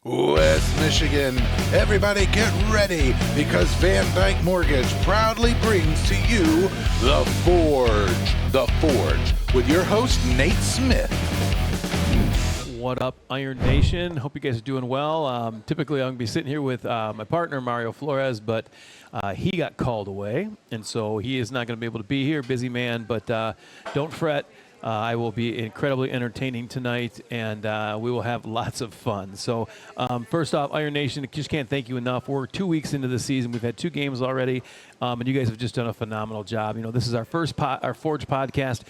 West Michigan, everybody get ready because VanDyk Mortgage proudly brings to you The Forge, with your host, Nate Smith. What up, Iron Nation? Hope you guys are doing well. Typically, I'm going to be sitting here with my partner, Mario Flores, but he got called away, and so he is not going to be able to be here. Busy man, but don't fret. I will be incredibly entertaining tonight, and we will have lots of fun. So, first off, Iron Nation, just can't thank you enough. We're 2 weeks into the season. We've had 2 games already, and you guys have just done a phenomenal job. You know, this is our first our Forge podcast.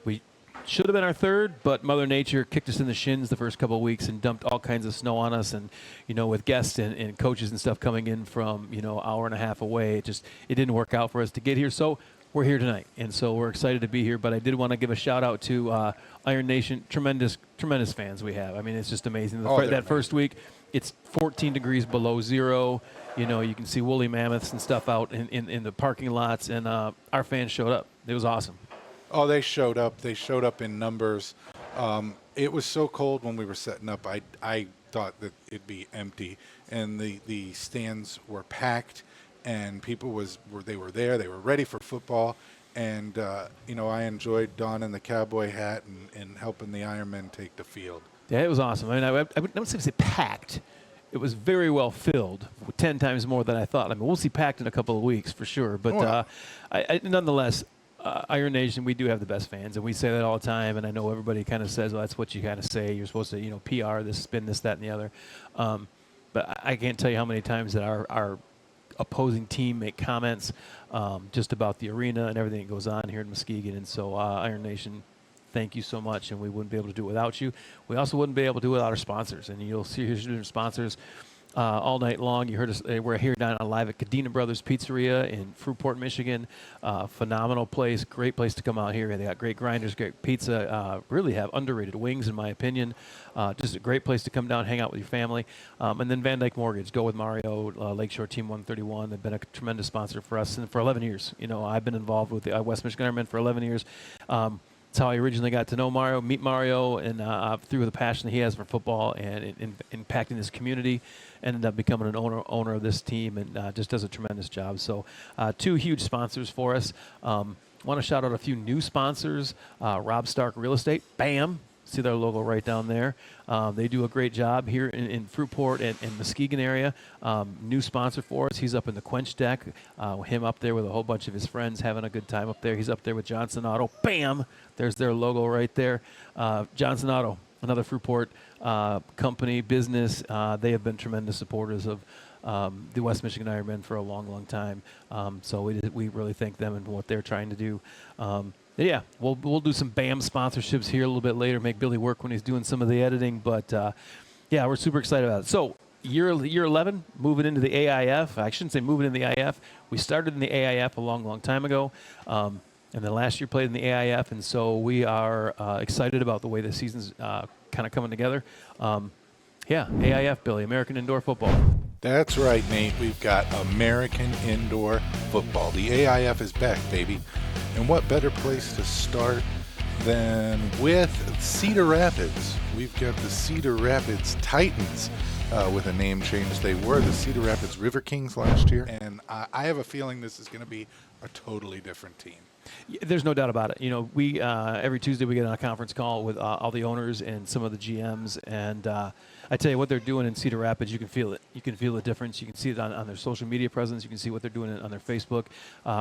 We should have been our third, but Mother Nature kicked us in the shins the first couple of weeks and dumped all kinds of snow on us. And, you know, with guests and coaches and stuff coming in from, hour and a half away, it didn't work out for us to get here. So we're here tonight, and so we're excited to be here. But I did want to give a shout-out to Iron Nation. Tremendous fans we have. I mean, it's just amazing. That first week, it's 14 degrees below zero. You know, you can see woolly mammoths and stuff out in the parking lots, and our fans showed up. It was awesome. Oh, they showed up. They showed up in numbers. It was so cold when we were setting up. I thought that it'd be empty, and the stands were packed. And people were there. They were ready for football, and I enjoyed donning the cowboy hat and helping the Ironmen take the field. Yeah, it was awesome. I mean, I wouldn't say packed. It was very well filled, 10 times more than I thought. I mean, we'll see packed in a couple of weeks for sure. But nonetheless, Iron Nation, we do have the best fans, and we say that all the time. And I know everybody kind of says, well, that's what you kind of say. You're supposed to, PR this, spin this, that, and the other. But I can't tell you how many times that our opposing team make comments just about the arena and everything that goes on here in Muskegon. And so Iron Nation, thank you so much, and we wouldn't be able to do it without you. We also wouldn't be able to do it without our sponsors, and you'll see your sponsors all night long. You heard us. We're here down live at Cadena Brothers Pizza in Fruitport, Michigan. Phenomenal place, great place to come out here. They got great grinders, great pizza. Really have underrated wings, in my opinion. Just a great place to come down, hang out with your family. And then VanDyk Mortgage, go with Mario, Lakeshore Team 131. They've been a tremendous sponsor for us and for 11 years. You know, I've been involved with the West Michigan Ironmen for 11 years. That's how I originally got to know Mario, meet Mario, and through the passion that he has for football and impacting his community. Ended up becoming an owner of this team, and just does a tremendous job. So 2 huge sponsors for us. Want to shout out a few new sponsors. Rob Stark Real Estate, bam. See their logo right down there. They do a great job here in Fruitport and Muskegon area. New sponsor for us. He's up in the Quench deck. Him up there with a whole bunch of his friends having a good time up there. He's up there with Johnson Auto. Bam! There's their logo right there. Johnson Auto, another Fruitport company, business. They have been tremendous supporters of the West Michigan Ironmen for a long, long time. So we really thank them and what they're trying to do. Yeah, we'll do some BAM sponsorships here a little bit later, make Billy work when he's doing some of the editing. But, yeah, we're super excited about it. So year 11, moving into the AIF. I shouldn't say moving into the AIF. We started in the AIF a long, long time ago. And then last year played in the AIF. And so we are excited about the way the season's kind of coming together. Yeah, AIF, Billy, American Indoor Football. That's right, Nate. We've got American Indoor Football. The AIF is back, baby. And what better place to start than with Cedar Rapids? We've got the Cedar Rapids Titans with a name change. They were the Cedar Rapids River Kings last year. And I have a feeling this is going to be a totally different team. There's no doubt about it. You know, we every Tuesday we get on a conference call with all the owners and some of the GMs, and I tell you what they're doing in Cedar Rapids. You can feel it. You can feel the difference. You can see it on their social media presence. You can see what they're doing on their Facebook.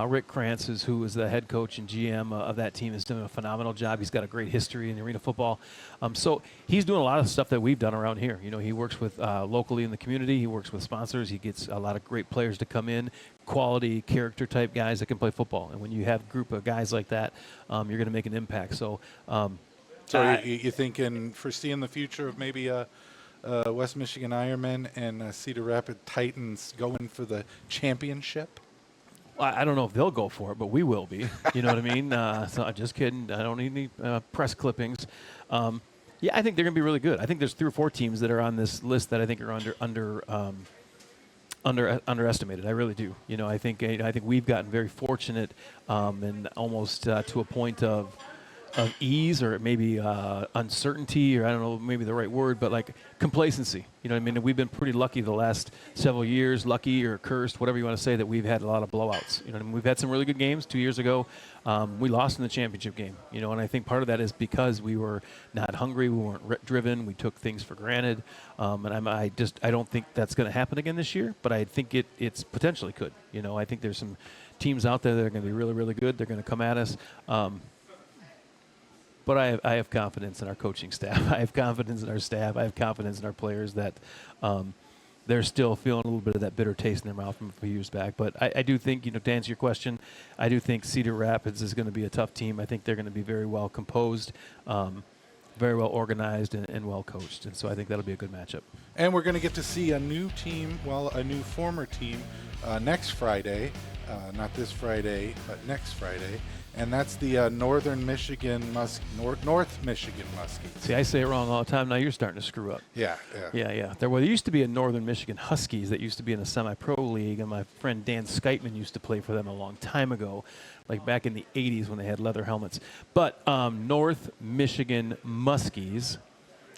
Rick Krantz, who is the head coach and GM of that team, is doing a phenomenal job. He's got a great history in arena football. So he's doing a lot of stuff that we've done around here. You know, he works with locally in the community. He works with sponsors. He gets a lot of great players to come in, quality character type guys that can play football. And when you have a group of guys like that, you're going to make an impact. So you thinking, foreseeing the future of maybe West Michigan Ironmen and Cedar Rapids Titans going for the championship? I don't know if they'll go for it, but we will be. You know what I mean? So just kidding. I don't need any press clippings. Yeah, I think they're going to be really good. I think there's 3 or 4 teams that are on this list that I think are underestimated. I really do. You know, I think we've gotten very fortunate and almost to a point of of ease or maybe uncertainty, or I don't know, maybe the right word, but like complacency. You know what I mean? We've been pretty lucky the last several years, lucky or cursed, whatever you want to say, that we've had a lot of blowouts. You know what I mean? We've had some really good games. 2 years ago, we lost in the championship game. You know, and I think part of that is because we were not hungry, we weren't driven, we took things for granted, and I don't think that's going to happen again this year. But I think it's potentially could. You know, I think there's some teams out there that are going to be really, really good. They're going to come at us. But I have confidence in our coaching staff. I have confidence in our staff. I have confidence in our players that they're still feeling a little bit of that bitter taste in their mouth from a few years back. But I do think, you know, to answer your question, I do think Cedar Rapids is going to be a tough team. I think they're going to be very well composed, very well organized, and well coached. And so I think that'll be a good matchup. And we're going to get to see a new team, a new former team, next Friday. Not this Friday, but next Friday. And that's the North Michigan Muskies. See, I say it wrong all the time. Now you're starting to screw up. Yeah. There used to be a Northern Michigan Huskies that used to be in a semi-pro league, and my friend Dan Skytman used to play for them a long time ago, like back in the 80s when they had leather helmets. But North Michigan Muskies,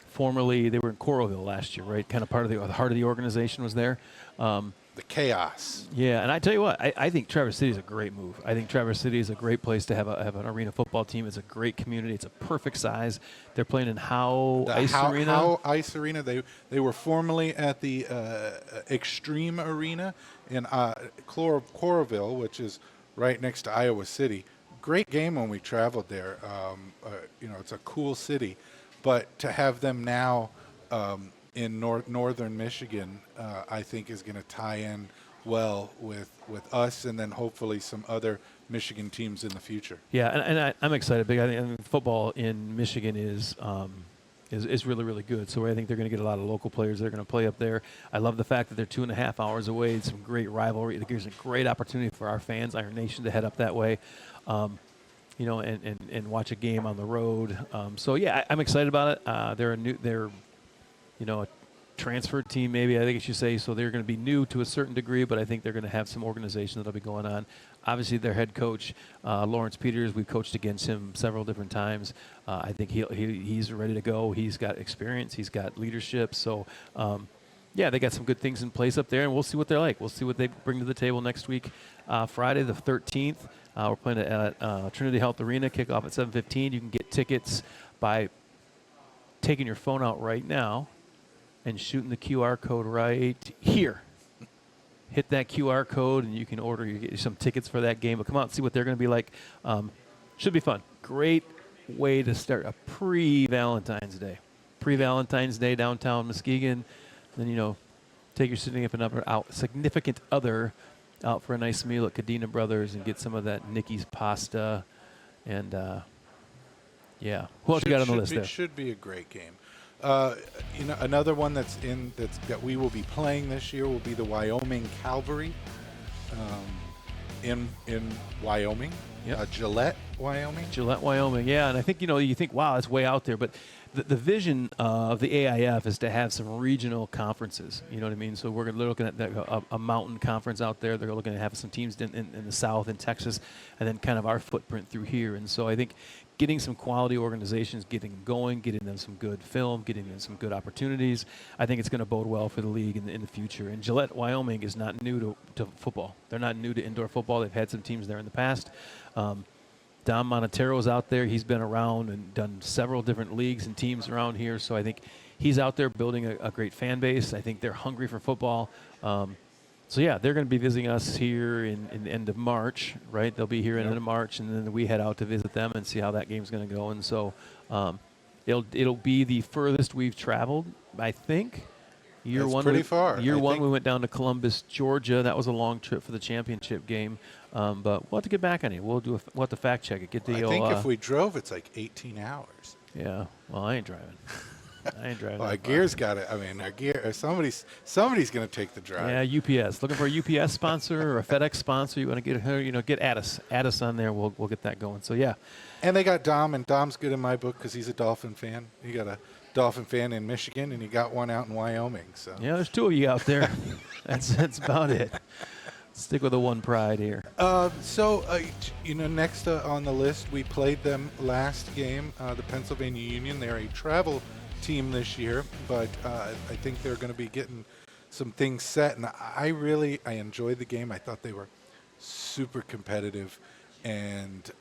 formerly they were in Coralville last year, right? Kind of part of the heart of the organization was there. The chaos. Yeah, and I tell you what, I think Traverse City is a great move. I think Traverse City is a great place to have an arena football team. It's a great community. It's a perfect size. They're playing in Howe Ice Arena. Howe Ice Arena. They were formerly at the Extreme Arena in Coralville, which is right next to Iowa City. Great game when we traveled there. You know, it's a cool city, but to have them now in northern Michigan, I think is going to tie in well with us, and then hopefully some other Michigan teams in the future. Yeah, and I'm excited. I think football in Michigan is really, really good. So I think they're going to get a lot of local players that are going to play up there. I love the fact that they're 2.5 hours away. It's some great rivalry. It gives a great opportunity for our fans, Iron Nation, to head up that way. You know, and watch a game on the road. So yeah, I'm excited about it. They're a transfer team, maybe I think I should say. So they're going to be new to a certain degree, but I think they're going to have some organization that'll be going on. Obviously, their head coach, Lawrence Peters, we've coached against him several different times. I think he's ready to go. He's got experience. He's got leadership. So, yeah, they got some good things in place up there, and we'll see what they're like. We'll see what they bring to the table next week, Friday the 13th. We're playing at Trinity Health Arena, kickoff at 7:15. You can get tickets by taking your phone out right now and shooting the QR code right here. Hit that QR code, and you can get some tickets for that game. But come out and see what they're going to be like. Should be fun. Great way to start a pre-Valentine's Day. Pre-Valentine's Day downtown Muskegon. Then, take your significant other out for a nice meal at Cadena Brothers and get some of that Nikki's pasta. And, yeah. Who else you got on the list there? It should be a great game. Another one that we will be playing this year will be the Wyoming Cavalry in Wyoming, Gillette, Wyoming. Yeah, and I think you think, wow, it's way out there, but the vision of the AIF is to have some regional conferences. You know what I mean? So we're looking at a mountain conference out there. They're looking to have some teams in the South, in Texas, and then kind of our footprint through here. And so I think getting some quality organizations, getting them going, getting them some good film, getting them some good opportunities, I think it's going to bode well for the league in the future. And Gillette, Wyoming is not new to football. They're not new to indoor football. They've had some teams there in the past. Dom Monatero's out there. He's been around and done several different leagues and teams around here. So I think he's out there building a great fan base. I think they're hungry for football. So, yeah, they're going to be visiting us here in the end of March, right? They'll be here in the end of March, and then we head out to visit them and see how that game's going to go. And so it'll be the furthest we've traveled, I think. That's pretty far. Year one, we went down to Columbus, Georgia. That was a long trip for the championship game. But we'll have to get back on it. We'll have to fact check it. I think if we drove, it's like 18 hours. Yeah. Well, I ain't driving. Well, our gear's got it. I mean, our gear. Somebody's going to take the drive. Yeah, UPS. Looking for a UPS sponsor or a FedEx sponsor. You want to get her? Get at us. Add us on there. We'll get that going. So yeah. And they got Dom, and Dom's good in my book because he's a Dolphin fan. You got a Dolphin fan in Michigan, and you got one out in Wyoming. So yeah, there's two of you out there. That's about it. Stick with the one pride here. Next on the list, we played them last game, the Pennsylvania Union. They're a travel team this year, but I think they're going to be getting some things set. And I enjoyed the game. I thought they were super competitive, and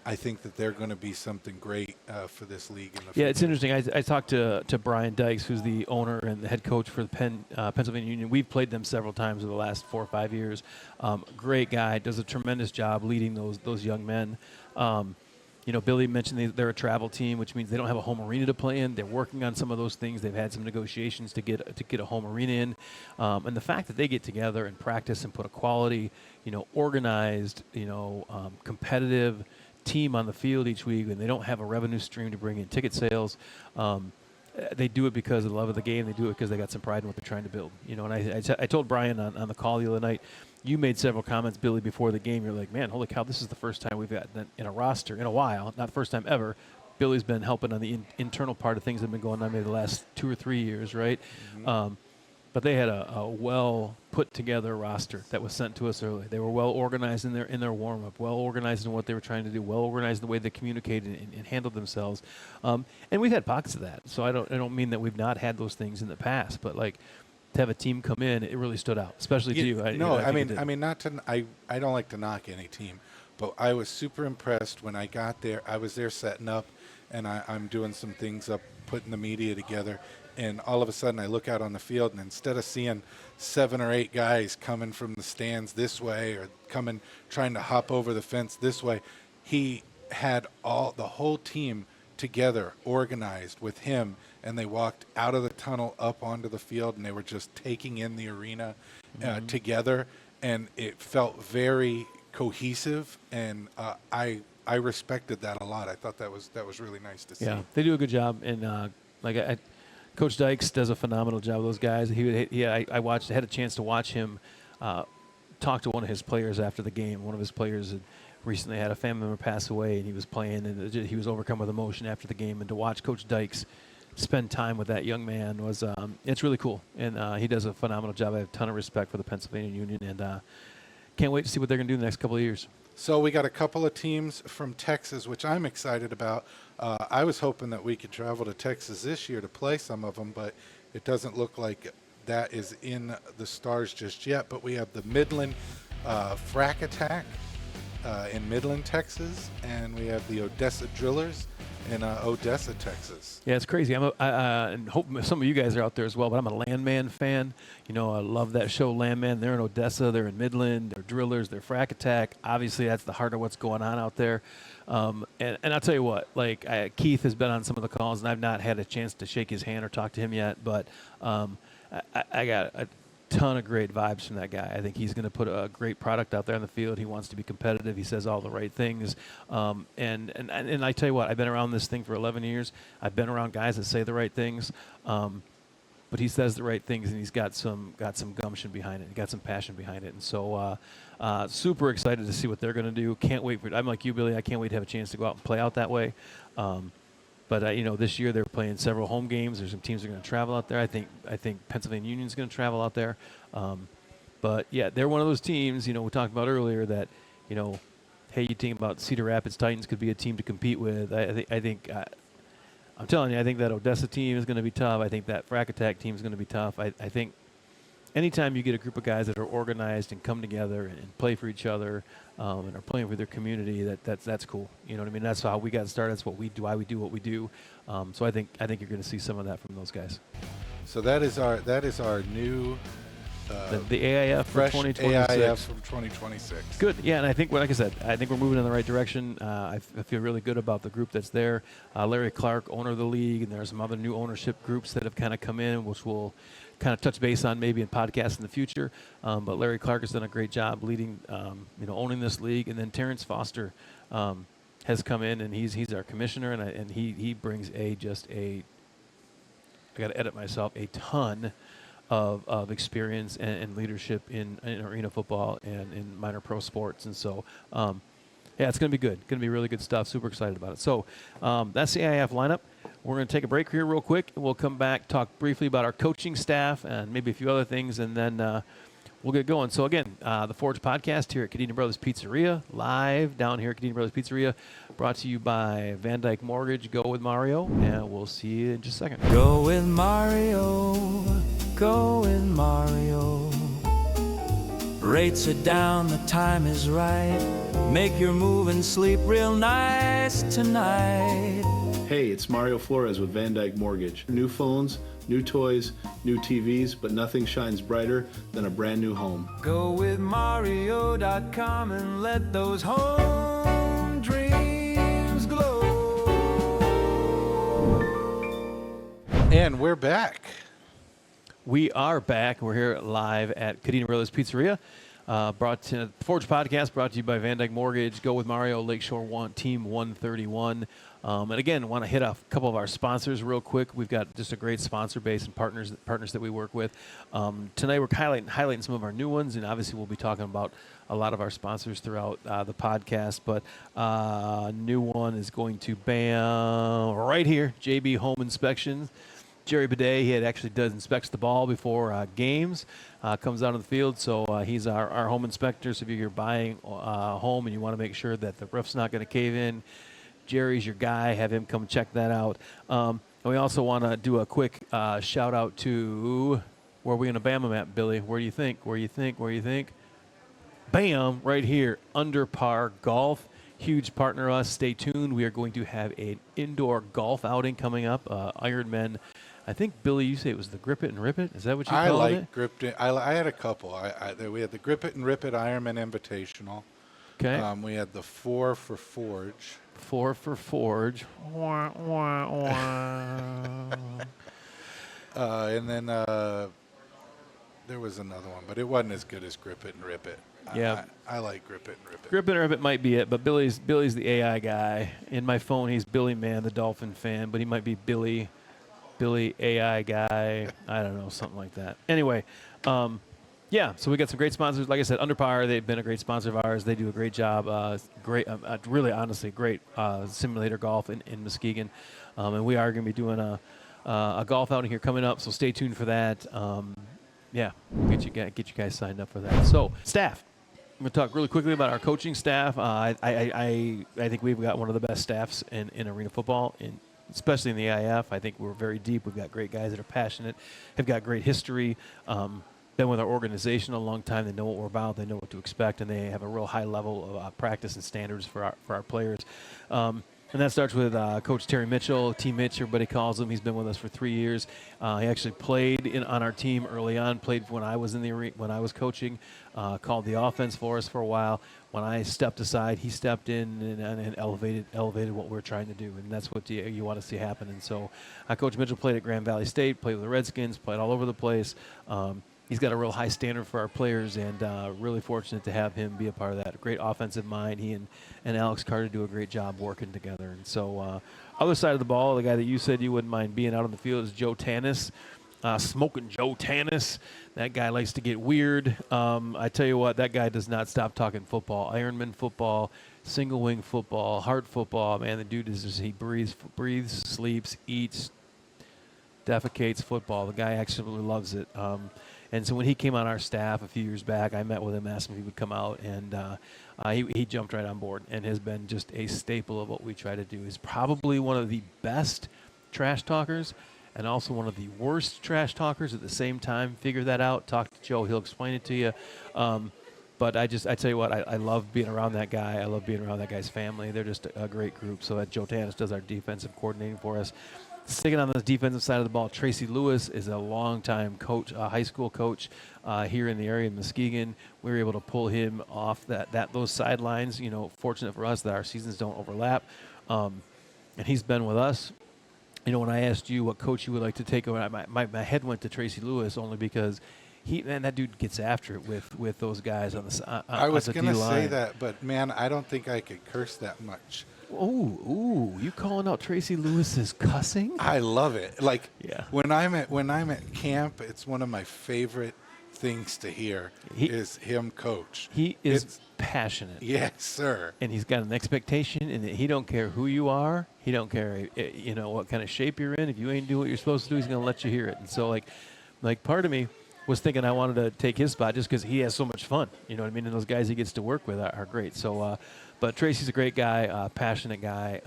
I think that they're going to be something great for this league in the future. Yeah, it's interesting. I talked to Brian Dykes, who's the owner and the head coach for the Pennsylvania Union. We've played them several times over the last 4 or 5 years. Great guy, does a tremendous job leading those young men. Billy mentioned they're a travel team, which means they don't have a home arena to play in. They're working on some of those things. They've had some negotiations to get a home arena in, and the fact that they get together and practice and put a quality, organized, competitive team on the field each week, and they don't have a revenue stream to bring in ticket sales. They do it because of the love of the game. They do it because they got some pride in what they're trying to build. And I told Brian on the call the other night, you made several comments, Billy, before the game. You're like, man, holy cow, this is the first time we've got in a roster in a while, not the first time ever. Billy's been helping on the internal part of things that have been going on maybe the last 2 or 3 years, right? Mm-hmm. But they had a well put together roster that was sent to us early. They were well organized in their warm up, well organized in what they were trying to do, well organized in the way they communicated and handled themselves. And we've had pockets of that. So I don't mean that we've not had those things in the past, but like to have a team come in, it really stood out, especially to you. I don't like to knock any team, but I was super impressed when I got there. I was there setting up, and I'm doing some things up, putting the media together. And all of a sudden, I look out on the field, and instead of seeing 7 or 8 guys coming from the stands this way or trying to hop over the fence this way, he had the whole team together, organized with him, and they walked out of the tunnel up onto the field, and they were just taking in the arena together, and it felt very cohesive, and I respected that a lot. I thought that was really nice to see. Yeah, they do a good job, and Coach Dykes does a phenomenal job with those guys. I had a chance to watch him talk to one of his players after the game. One of his players had recently had a family member pass away, and he was playing, and he was overcome with emotion after the game. And to watch Coach Dykes spend time with that young man was it's really cool. And he does a phenomenal job. I have a ton of respect for the Pennsylvania Union, and can't wait to see what they're going to do in the next couple of years. So we got a couple of teams from Texas, which I'm excited about. I was hoping that we could travel to Texas this year to play some of them, but it doesn't look like that is in the stars just yet. But we have the Midland Frack Attack in Midland, Texas, and we have the Odessa Drillers in Odessa, Texas. Yeah, it's crazy. And hope some of you guys are out there as well, but I'm a Landman fan. I love that show, Landman. They're in Odessa. They're in Midland. They're Drillers. They're Frack Attack. Obviously, that's the heart of what's going on out there. And I'll tell you what, Keith has been on some of the calls, and I've not had a chance to shake his hand or talk to him yet, but I got a ton of great vibes from that guy. I think he's going to put a great product out there on the field. He wants to be competitive. He says all the right things. And I tell you what, I've been around this thing for 11 years. I've been around guys that say the right things. But he says the right things, and he's got some gumption behind it. He got some passion behind it. And so super excited to see what they're going to do. Can't wait for it. I'm like you, Billy. I can't wait to have a chance to go out and play out that way. But this year they're playing several home games. There's some teams that are going to travel out there. I think Pennsylvania Union's going to travel out there. But yeah, they're one of those teams. We talked about earlier that, hey, you think about Cedar Rapids Titans could be a team to compete with. I'm telling you, I think that Odessa team is going to be tough. I think that Frack Attack team is going to be tough. I think anytime you get a group of guys that are organized and come together and play for each other and are playing for their community, that's cool. You know what I mean? That's how we got started. That's what we do. Why we do what we do. So I think you're going to see some of that from those guys. So that is our new the AIF for 2026. AIF from 2026. Good. Yeah, and I think, like I said, I think we're moving in the right direction. I feel really good about the group that's there. Larry Clark, owner of the league, and there are some other new ownership groups that have kind of come in, which we'll kind of touch base on maybe in podcasts in the future. But Larry Clark has done a great job leading, owning this league. And then Terrence Foster has come in, and he's our commissioner, and he brings I got to edit myself, a ton of experience and leadership in arena football and in minor pro sports. And so, it's going to be good. Going to be really good stuff. Super excited about it. So that's the AIF lineup. We're going to take a break here real quick, and we'll come back, talk briefly about our coaching staff and maybe a few other things, and then We'll get going. So again, the Forge Podcast here at Cadena Brothers Pizzeria, live down here at Cadena Brothers Pizzeria, brought to you by VanDyk Mortgage. Go with Mario, and we'll see you in just a second. Go with Mario, go with Mario. Rates are down, the time is right. Make your move and sleep real nice tonight. Hey, it's Mario Flores with VanDyk Mortgage. New phones, new toys, new TVs, but nothing shines brighter than a brand new home. Go with Mario.com and let those home dreams glow. And we're back. We are back. We're here live at Cadena Brothers Pizzeria. Forge Podcast brought to you by VanDyk Mortgage. Go with Mario, Lakeshore Team 131. And again, want to hit a couple of our sponsors real quick. We've got just a great sponsor base and partners that we work with. Tonight we're highlighting some of our new ones, and obviously we'll be talking about a lot of our sponsors throughout the podcast. But new one is going to bam right here, JB Home Inspections. Jerry Bidet, he actually inspects the ball before games, comes out on the field. So he's our home inspector. So if you're buying a home and you want to make sure that the roof's not going to cave in, Jerry's your guy. Have him come check that out. And we also want to do a quick shout out to where are we going to bam them at, Billy? Where do you think? Bam, right here, Under Par Golf. Huge partner us. Stay tuned. We are going to have an indoor golf outing coming up. Ironmen. I think, Billy, you say it was the Grip It and Rip It? Is that what you called it? I like Grip It. I had a couple. We had the Grip It and Rip It Ironman Invitational. Okay. We had the 4 for Forge. 4 for Forge. Wah, wah, wah. And then there was another one, but it wasn't as good as Grip It and Rip It. Yeah. I like Grip It and Rip It. Grip It and Rip It might be it, but Billy's the AI guy. In my phone, he's Billy Man, the Dolphin fan, but he might be Billy AI guy. I don't know, something like that. Anyway, yeah, so we got some great sponsors. Like I said, Under Par, they've been a great sponsor of ours. They do a great job. Great, really, honestly, great simulator golf in Muskegon. And we are going to be doing a golf outing here coming up, so stay tuned for that. Yeah, we'll get you guys signed up for that. So, staff. I'm going to talk really quickly about our coaching staff. I think we've got one of the best staffs in arena football, especially in the IF. I think we're very deep. We've got great guys that are passionate, have got great history, been with our organization a long time. They know what we're about. They know what to expect, and they have a real high level of practice and standards for our players. And that starts with Coach Terry Mitchell, T. Mitch, everybody calls him. He's been with us for 3 years. He actually played on our team early on, played when I was in the arena, when I was coaching, called the offense for us for a while. When I stepped aside, he stepped in and elevated what we're trying to do, and that's what you want to see happen. And so Coach Mitchell played at Grand Valley State, played with the Redskins, played all over the place. He's got a real high standard for our players, and really fortunate to have him be a part of that. A great offensive mind. He and Alex Carter do a great job working together. And so other side of the ball, the guy that you said you wouldn't mind being out on the field is Joe Tanis. Smoking Joe Tanis. That guy likes to get weird. I tell you what, that guy does not stop talking football. Ironman football, single wing football, hard football. Man, the dude is just, he breathes, sleeps, eats, defecates football. The guy absolutely loves it. And so when he came on our staff a few years back, I met with him, asked him if he would come out, and he jumped right on board and has been just a staple of what we try to do. He's probably one of the best trash talkers and also one of the worst trash talkers at the same time. Figure that out. Talk to Joe. He'll explain it to you. But I tell you what, I love being around that guy. I love being around that guy's family. They're just a great group. So that Joe Tanis does our defensive coordinating for us. Sticking on the defensive side of the ball, Tracy Lewis is a longtime coach, a high school coach here in the area in Muskegon. We were able to pull him off those sidelines. You know, fortunate for us that our seasons don't overlap. And he's been with us. You know, when I asked you what coach you would like to take over, my head went to Tracy Lewis only because that dude gets after it with those guys on the I was going to say that, but man, I don't think I could curse that much. Ooh, you calling out Tracy Lewis's cussing? I love it. Like, yeah. when I'm at camp, it's one of my favorite things to hear is him coach. He is passionate. Yes, sir. And he's got an expectation, and he don't care who you are. He don't care, what kind of shape you're in. If you ain't doing what you're supposed to do, he's going to let you hear it. And so, like part of me, was thinking I wanted to take his spot just because he has so much fun. You know what I mean? And those guys he gets to work with are great. So, but Tracy's a great guy, passionate guy.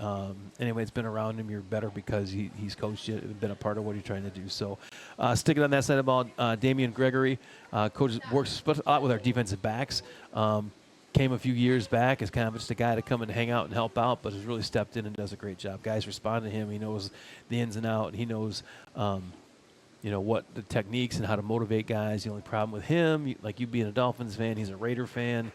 Anyway, it's been around him. You're better because he's coached you, been a part of what you're trying to do. So, sticking on that side of the ball, Damian Gregory, coach works a lot with our defensive backs. Came a few years back as kind of just a guy to come and hang out and help out, but has really stepped in and does a great job. Guys respond to him. He knows the ins and outs. He knows, what the techniques and how to motivate guys. The only problem with him, like you being a Dolphins fan, he's a Raider fan.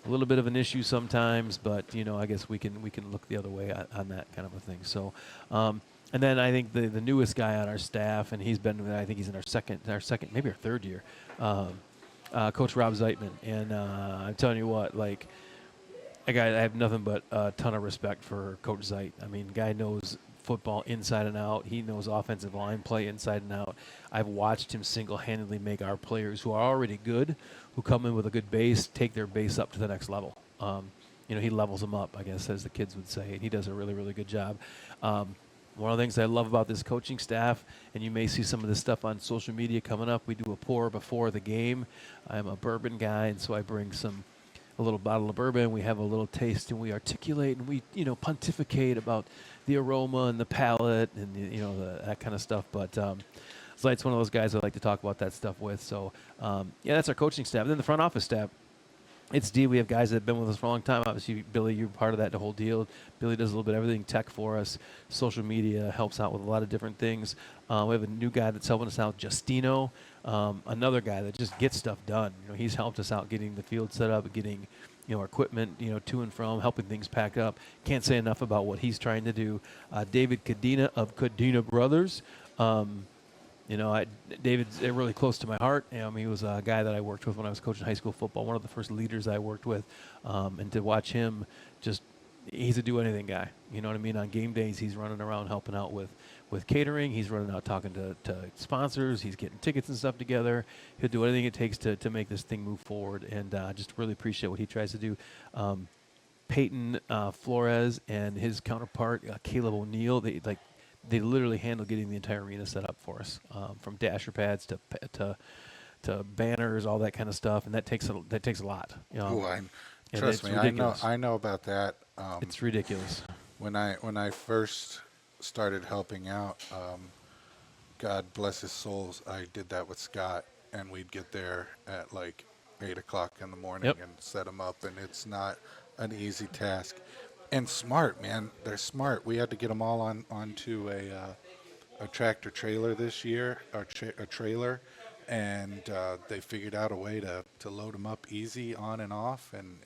A little bit of an issue sometimes, but I guess we can look the other way on that kind of a thing. So, and then I think the newest guy on our staff, and he's been, I think he's in our second, maybe our third year. Coach Rob Zeitman, and I'm telling you what, like, I have nothing but a ton of respect for Coach Zeit. I mean, guy knows football inside and out. He knows offensive line play inside and out. I've watched him single-handedly make our players who are already good, who come in with a good base, take their base up to the next level. He levels them up, I guess, as the kids would say, and he does a really, really good job. One of the things I love about this coaching staff, and you may see some of this stuff on social media coming up, we do a pour before the game. I'm a bourbon guy, and so I bring a little bottle of bourbon. We have a little taste, and we articulate, and we, pontificate about the aroma and the palate and, that kind of stuff. But Zeit's one of those guys I like to talk about that stuff with. So, that's our coaching staff. And then the front office staff. It's D. We have guys that have been with us for a long time. Obviously, Billy, you're part of that, the whole deal. Billy does a little bit of everything tech for us. Social media helps out with a lot of different things. We have a new guy that's helping us out, Justino, another guy that just gets stuff done. He's helped us out getting the field set up, getting our equipment, to and from, helping things pack up. Can't say enough about what he's trying to do. David Cadena of Cadena Brothers. David's really close to my heart. He was a guy that I worked with when I was coaching high school football, one of the first leaders I worked with. And to watch him he's a do-anything guy. You know what I mean? On game days, he's running around helping out with catering. He's running out talking to sponsors. He's getting tickets and stuff together. He'll do anything it takes to make this thing move forward. And just really appreciate what he tries to do. Peyton Flores and his counterpart, Caleb O'Neill, they literally handle getting the entire arena set up for us, from dasher pads to banners, all that kind of stuff, and that takes a lot. Trust me, I know about that. It's ridiculous. When I first started helping out, God bless his souls, I did that with Scott, and we'd get there at like 8 o'clock in the morning and set them up, and it's not an easy task. And smart, man. They're smart. We had to get them all onto a tractor trailer this year, a trailer, and they figured out a way to load them up easy on and off, and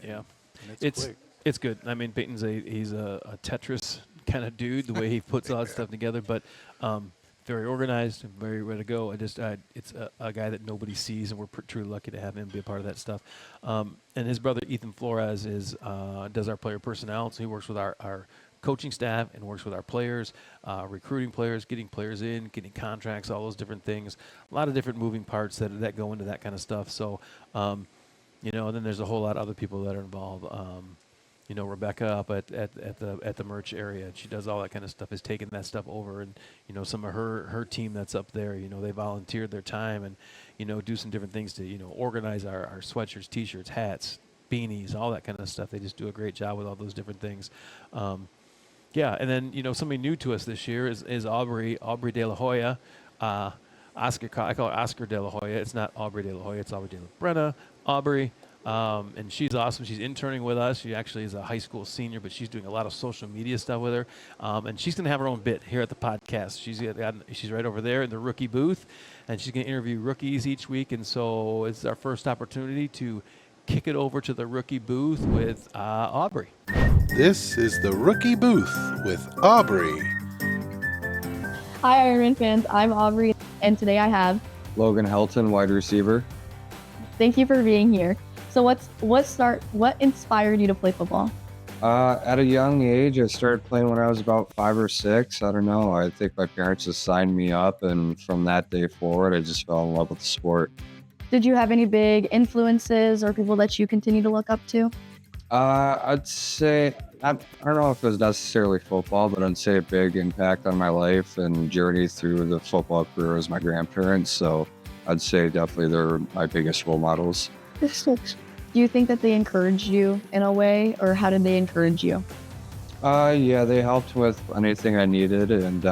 it's quick. It's good. I mean, Peyton's he's a Tetris kind of dude, the way he puts all that stuff together, but very organized and very ready to go. It's a guy that nobody sees, and we're truly lucky to have him be a part of that stuff. And his brother Ethan Flores does our player personnel, so he works with our coaching staff and works with our players, recruiting players, getting players in, getting contracts, all those different things. A lot of different moving parts that go into that kind of stuff. So, and then there's a whole lot of other people that are involved. Rebecca up at the merch area, she does all that kind of stuff, has taken that stuff over, and some of her team that's up there, they volunteered their time and do some different things to organize our sweatshirts, t-shirts, hats, beanies, all that kind of stuff. They just do a great job with all those different things. And then somebody new to us this year is Aubrey De La Hoya. I call her Oscar De La Hoya. It's not Aubrey De La Hoya, it's Aubrey De La Brenna. Aubrey. And she's awesome. She's interning with us. She actually is a high school senior, but she's doing a lot of social media stuff with her. And she's going to have her own bit here at the podcast. She's right over there in the rookie booth, and she's going to interview rookies each week. And so it's our first opportunity to kick it over to the rookie booth with Aubrey. This is the rookie booth with Aubrey. Hi, Ironmen fans. I'm Aubrey, and today I have Logan Helton, wide receiver. Thank you for being here. So what inspired you to play football? At a young age, I started playing when I was about 5 or 6. I don't know. I think my parents just signed me up, and from that day forward, I just fell in love with the sport. Did you have any big influences or people that you continue to look up to? I'd say, I don't know if it was necessarily football, but I'd say a big impact on my life and journey through the football career was my grandparents. So I'd say definitely they're my biggest role models. Do you think that they encouraged you in a way, or how did they encourage you? Yeah, they helped with anything I needed, and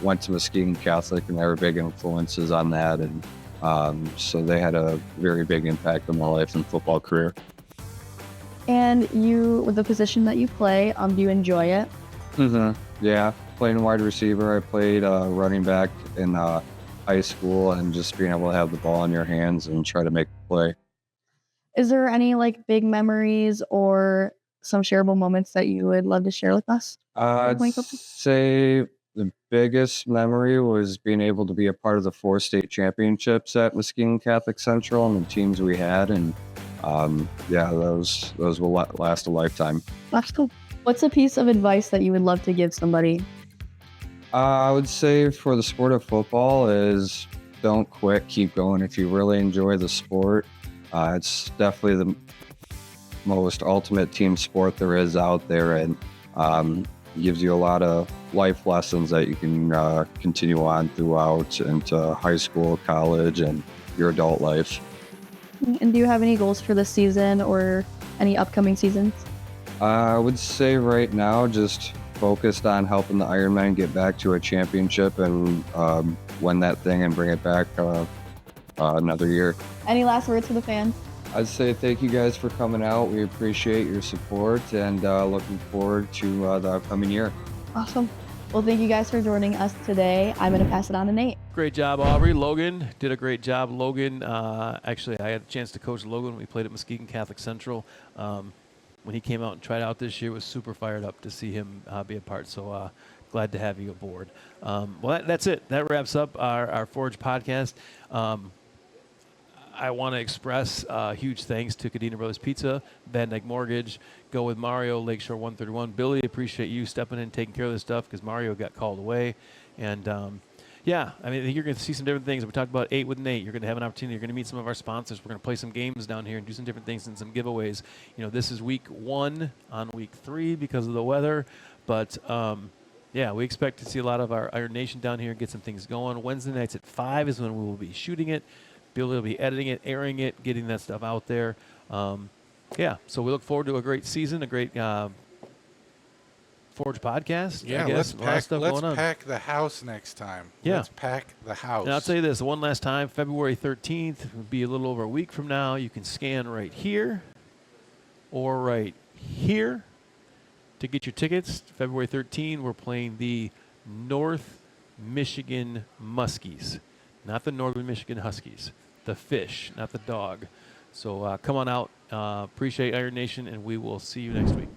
went to Muskegon Catholic, and they were big influences on that, and so they had a very big impact on my life and football career. And you, with the position that you play, do you enjoy it? Yeah, playing wide receiver, I played running back in high school, and just being able to have the ball in your hands and try to make a play. Is there any like big memories or some shareable moments that you would love to share with us? I'd Playing football? say the biggest memory was being able to be a part of the 4 state championships at Muskegon Catholic Central and the teams we had, and yeah, those will last a lifetime. That's cool. What's a piece of advice that you would love to give somebody? I would say for the sport of football is don't quit, keep going. If you really enjoy the sport, it's definitely the most ultimate team sport there is out there, and gives you a lot of life lessons that you can continue on throughout into high school, college, and your adult life. And do you have any goals for this season or any upcoming seasons? I would say right now, just focused on helping the Ironmen get back to a championship and win that thing and bring it back another year. Any last words for the fans? I'd say thank you guys for coming out. We appreciate your support, and looking forward to the upcoming year. Awesome. Well, thank you guys for joining us today. I'm going to pass it on to Nate. Great job, Aubrey. Logan did a great job. Logan, actually, I had a chance to coach Logan when we played at Muskegon Catholic Central. When he came out and tried out this year, was super fired up to see him be a part. So glad to have you aboard. Well, that's it. That wraps up our Forge podcast. I want to express huge thanks to Cadena Brothers Pizza, VanDyk Mortgage, Go with Mario, Lakeshore 131. Billy, appreciate you stepping in and taking care of this stuff because Mario got called away. And, yeah, I mean, you're going to see some different things. We talked about 8 with Nate. You're going to have an opportunity. You're going to meet some of our sponsors. We're going to play some games down here and do some different things and some giveaways. You know, this is week 1 on week 3 because of the weather. But, yeah, we expect to see a lot of our Iron Nation down here, get some things going. Wednesday nights at 5 is when we will be shooting it. Billy will be editing it, airing it, getting that stuff out there. Yeah, so we look forward to a great season, a great Forge podcast. Yeah, I guess. let's pack the house next time. Yeah. Let's pack the house. And I'll tell you this, one last time, February 13th will be a little over a week from now. You can scan right here or right here to get your tickets. February 13th, we're playing the North Michigan Muskies, not the Northern Michigan Huskies. The fish, not the dog. So come on out. Appreciate Iron Nation, and we will see you next week.